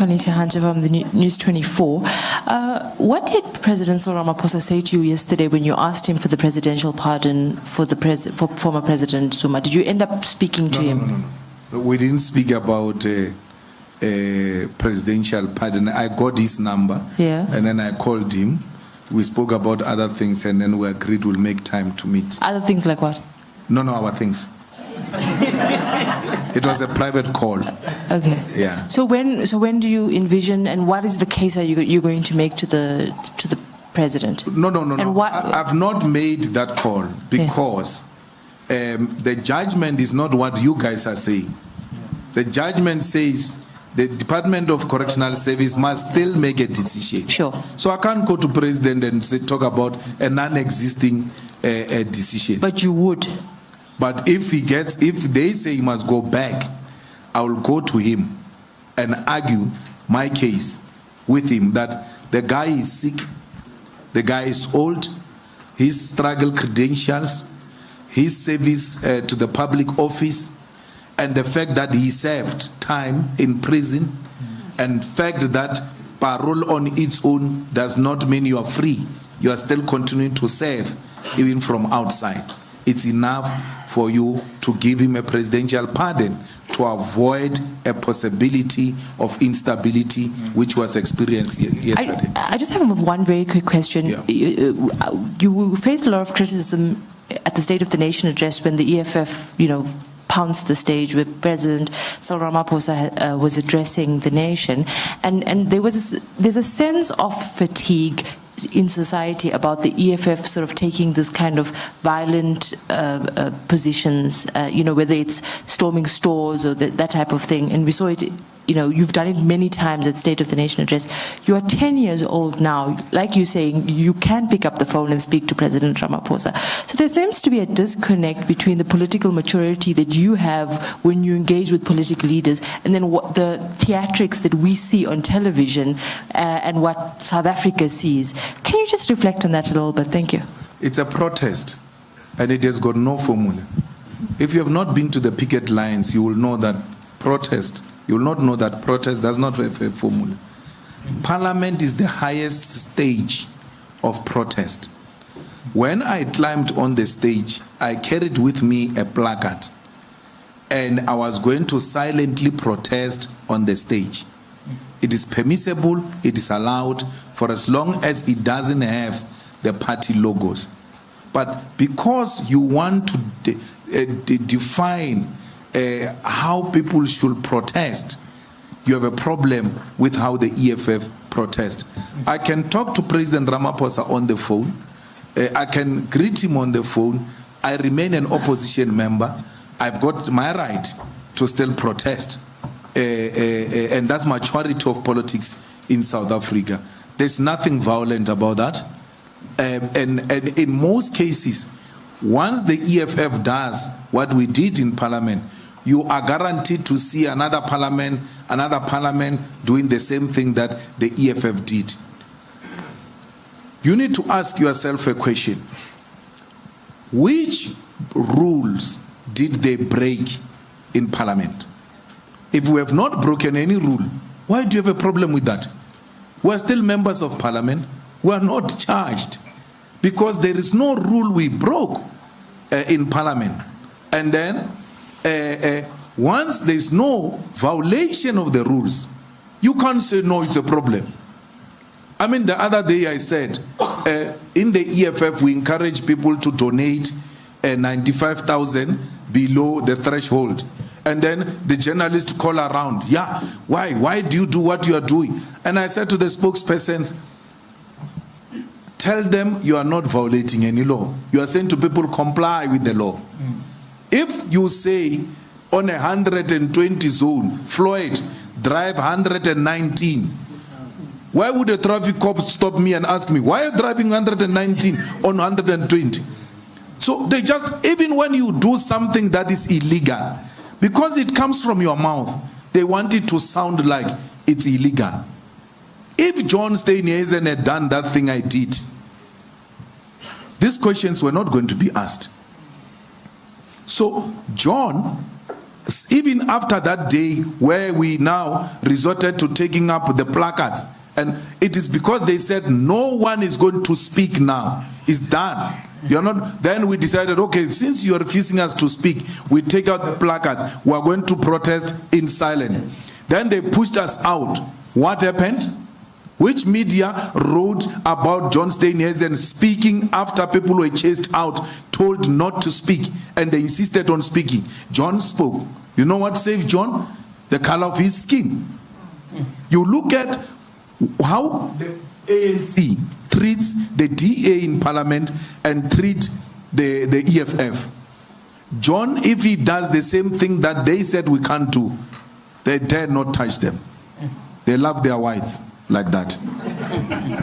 Anita Hunter from the News 24. What did President Cyril Ramaphosa say to you yesterday when you asked him for the presidential pardon for former President Zuma? Did you end up speaking to him? No. We didn't speak about a presidential pardon. I got his number, and then I called him. We spoke about other things, and then we agreed we'll make time to meet. Other things like what? No, our things. It was a private call. Okay. Yeah. So when do you envision, and what is the case are you going to make to the president? No. And what? I've not made that call because the judgment is not what you guys are saying. The judgment says the Department of Correctional Service must still make a decision. Sure. So I can't go to president and talk about a non-existing decision. But you would. But if they say he must go back, I will go to him and argue my case with him that the guy is sick, the guy is old, his struggle credentials, his service to the public office, and the fact that he served time in prison, and fact that parole on its own does not mean you are free. You are still continuing to serve even from outside. It's enough for you to give him a presidential pardon to avoid a possibility of instability which was experienced yesterday. I just have one very quick question. Yeah. You faced a lot of criticism at the State of the Nation address when the EFF, pounced the stage where President Cyril Ramaphosa was addressing the nation, and there's a sense of fatigue in society about the EFF sort of taking this kind of violent positions, whether it's storming stores or that type of thing. And we saw it, you've done it many times at State of the Nation address. You are 10 years old now. Like you're saying, you can pick up the phone and speak to President Ramaphosa. So there seems to be a disconnect between the political maturity that you have when you engage with political leaders and then what the theatrics that we see on television and what South Africa sees. Can you just reflect on that a little bit? Thank you. It's a protest, and it has got no formula. If you have not been to the picket lines, you will know that protest does not have a formula. Parliament is the highest stage of protest. When I climbed on the stage, I carried with me a placard, and I was going to silently protest on the stage. It is permissible, it is allowed, for as long as it doesn't have the party logos. But because you want to define how people should protest, you have a problem with how the EFF protest. I can talk to President Ramaphosa on the phone. I can greet him on the phone. I remain an opposition member. I've got my right to still protest. And that's maturity of politics in South Africa. There's nothing violent about that. And in most cases, once the EFF does what we did in Parliament, you are guaranteed to see another parliament doing the same thing that the EFF did. You need to ask yourself a question. Which rules did they break in Parliament? If we have not broken any rule, why do you have a problem with that? We are still members of Parliament. We are not charged because there is no rule we broke in Parliament. And then once there is no violation of the rules, you can't say no, it's a problem. I mean, the other day I said, in the EFF we encourage people to donate 95,000 below the threshold. And then the journalists call around, why do you do what you are doing? And I said to the spokespersons, tell them you are not violating any law. You are saying to people, comply with the law. If you say on 120 zone, Floyd, drive 119, why would a traffic cop stop me and ask me, why are you driving 119 on 120? So they just, even when you do something that is illegal, because it comes from your mouth, they want it to sound like it's illegal. If John Steenhuisen had done that thing I did, these questions were not going to be asked. So John even after that day where we now resorted to taking up the placards, and it is because they said no one is going to speak now. It's done. You're not. Then we decided, okay, since you are refusing us to speak, we take out the placards. We are going to protest in silence. Then they pushed us out. What happened? Which media wrote about John Steenhuisen speaking after people were chased out, told not to speak, and they insisted on speaking? John spoke. You know what saved John? The color of his skin. You look at how the ANC treats the DA in parliament and treat the EFF. John, if he does the same thing that they said we can't do, they dare not touch them. They love their whites like that.